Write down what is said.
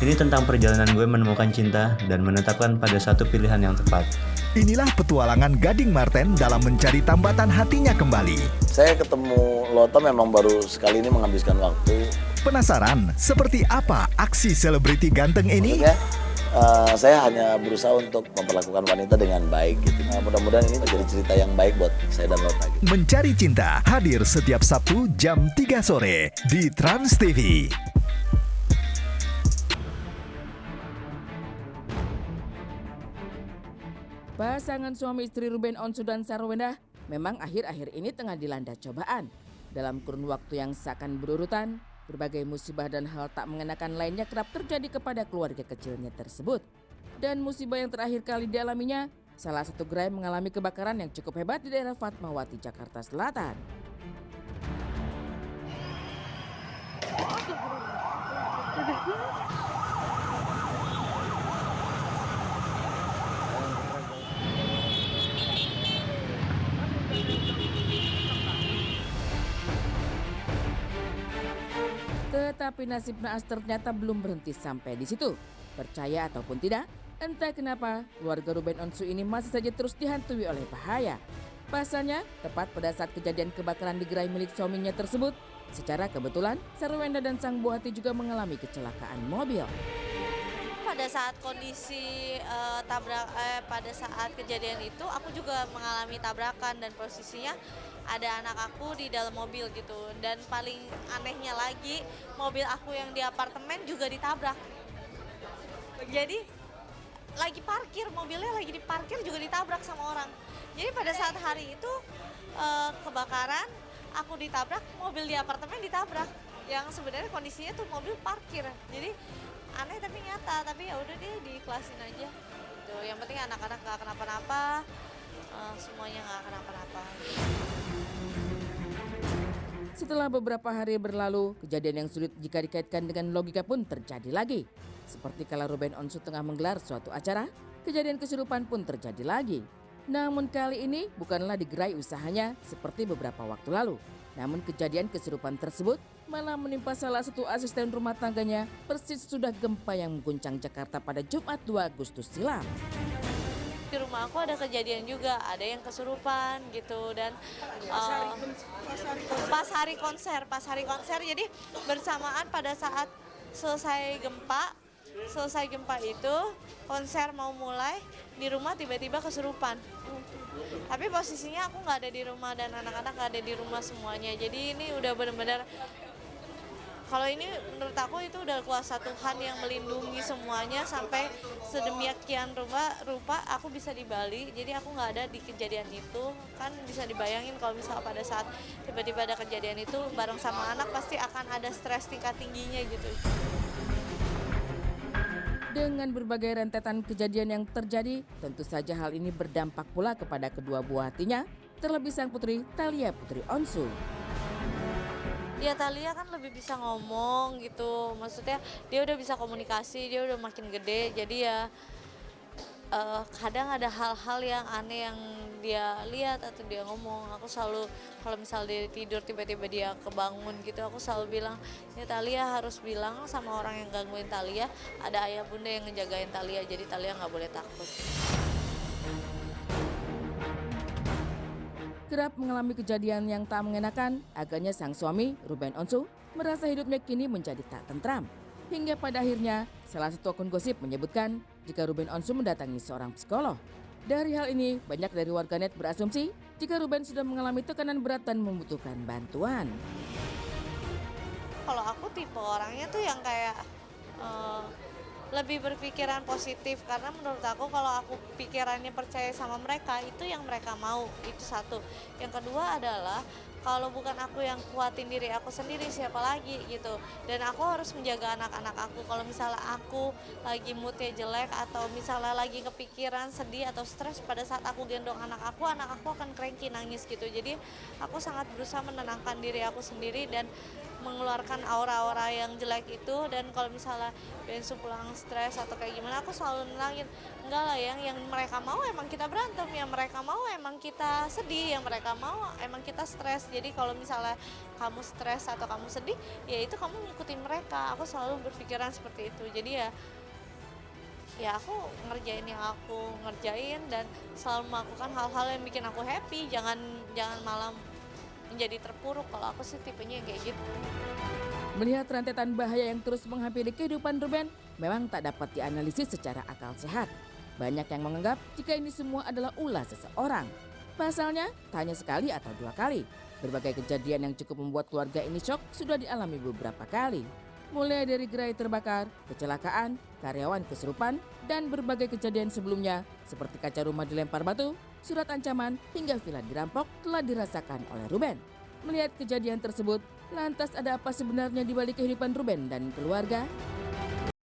Ini tentang perjalanan gue menemukan cinta dan menetapkan pada satu pilihan yang tepat. Inilah petualangan Gading Marten dalam mencari tambatan hatinya kembali. Saya ketemu Loto memang baru sekali ini menghabiskan waktu. Penasaran seperti apa aksi selebriti ganteng ini? Maksudnya saya hanya berusaha untuk memperlakukan wanita dengan baik gitu. Nah, mudah-mudahan ini menjadi cerita yang baik buat saya dan Lota gitu. Mencari Cinta hadir setiap Sabtu jam 3 sore di Trans TV. Pasangan suami istri Ruben Onsu dan Sarwenda memang akhir-akhir ini tengah dilanda cobaan. Dalam kurun waktu yang seakan berurutan, berbagai musibah dan hal tak mengenakan lainnya kerap terjadi kepada keluarga kecilnya tersebut. Dan musibah yang terakhir kali dialaminya, salah satu gerai mengalami kebakaran yang cukup hebat di daerah Fatmawati, Jakarta Selatan. Tetapi nasib naas ternyata belum berhenti sampai di situ. Percaya ataupun tidak, entah kenapa keluarga Ruben Onsu ini masih saja terus dihantui oleh bahaya. Pasalnya, tepat pada saat kejadian kebakaran di gerai milik suaminya tersebut, secara kebetulan Sarwenda dan sang buah hati juga mengalami kecelakaan mobil. Pada saat kondisi pada saat kejadian itu aku juga mengalami tabrakan dan posisinya ada anak aku di dalam mobil gitu, dan paling anehnya lagi mobil aku yang di apartemen juga ditabrak. Jadi lagi parkir, mobilnya lagi diparkir juga ditabrak sama orang. Jadi pada saat hari itu kebakaran, aku ditabrak, mobil di apartemen ditabrak. Yang sebenarnya kondisinya tuh mobil parkir. Jadi aneh tapi nyata, tapi ya udah deh diikhlasin aja. Gitu. Yang penting anak-anak nggak kenapa-napa, semuanya nggak kenapa-napa. Setelah beberapa hari berlalu, kejadian yang sulit jika dikaitkan dengan logika pun terjadi lagi. Seperti kala Ruben Onsu tengah menggelar suatu acara, kejadian kesurupan pun terjadi lagi. Namun kali ini bukanlah di gerai usahanya seperti beberapa waktu lalu. Namun kejadian kesurupan tersebut malah menimpa salah satu asisten rumah tangganya persis sudah gempa yang mengguncang Jakarta pada Jumat 2 Agustus silam. Di rumah aku ada kejadian juga, ada yang kesurupan gitu, dan pas hari konser jadi bersamaan pada saat selesai gempa itu konser mau mulai, di rumah tiba-tiba kesurupan. Tapi posisinya aku nggak ada di rumah dan anak-anak nggak ada di rumah semuanya, jadi ini udah benar-benar, kalau ini menurut aku itu udah kuasa Tuhan yang melindungi semuanya sampai sedemikian rupa aku bisa di Bali. Jadi aku nggak ada di kejadian itu. Kan bisa dibayangin kalau misal pada saat tiba-tiba ada kejadian itu bareng sama anak pasti akan ada stres tingkat tingginya gitu. Dengan berbagai rentetan kejadian yang terjadi, tentu saja hal ini berdampak pula kepada kedua buah hatinya, terlebih sang putri Thalia Putri Onsu. Ya Thalia kan lebih bisa ngomong gitu, maksudnya dia udah bisa komunikasi, dia udah makin gede, jadi ya kadang ada hal-hal yang aneh yang dia lihat atau dia ngomong. Aku selalu kalau misal dia tidur tiba-tiba dia kebangun gitu, aku selalu bilang, ya Thalia harus bilang sama orang yang gangguin Thalia, ada ayah bunda yang ngejagain Thalia, jadi Thalia nggak boleh takut. Kerap mengalami kejadian yang tak mengenakan, agaknya sang suami, Ruben Onsu, merasa hidupnya kini menjadi tak tentram. Hingga pada akhirnya, salah satu akun gosip menyebutkan jika Ruben Onsu mendatangi seorang psikolog. Dari hal ini, banyak dari warganet berasumsi jika Ruben sudah mengalami tekanan berat dan membutuhkan bantuan. Kalau aku tipe orangnya tuh yang kayak lebih berpikiran positif, karena menurut aku kalau aku pikirannya percaya sama mereka, itu yang mereka mau, itu satu. Yang kedua adalah kalau bukan aku yang kuatin diri aku sendiri, siapa lagi gitu. Dan aku harus menjaga anak-anak aku. Kalau misalnya aku lagi moodnya jelek atau misalnya lagi kepikiran sedih atau stres, pada saat aku gendong anak aku akan cranky nangis gitu. Jadi aku sangat berusaha menenangkan diri aku sendiri dan mengeluarkan aura-aura yang jelek itu. Dan kalau misalnya Bensu pulang stres atau kayak gimana, aku selalu nenangin, enggak lah, yang mereka mau emang kita berantem, yang mereka mau emang kita sedih, yang mereka mau emang kita stres. Jadi kalau misalnya kamu stres atau kamu sedih, ya itu kamu ngikutin mereka. Aku selalu berpikiran seperti itu. Jadi ya aku ngerjain yang aku ngerjain dan selalu melakukan hal-hal yang bikin aku happy. Jangan malah menjadi terpuruk. Kalau aku sih tipenya yang kayak gitu. Melihat rentetan bahaya yang terus menghampiri kehidupan Ruben, memang tak dapat dianalisis secara akal sehat. Banyak yang menganggap jika ini semua adalah ulah seseorang. Pasalnya, tak hanya sekali atau 2 kali. Berbagai kejadian yang cukup membuat keluarga ini syok sudah dialami beberapa kali. Mulai dari gerai terbakar, kecelakaan, karyawan kesurupan, dan berbagai kejadian sebelumnya seperti kaca rumah dilempar batu, surat ancaman, hingga villa dirampok telah dirasakan oleh Ruben. Melihat kejadian tersebut, lantas ada apa sebenarnya di balik kehidupan Ruben dan keluarga?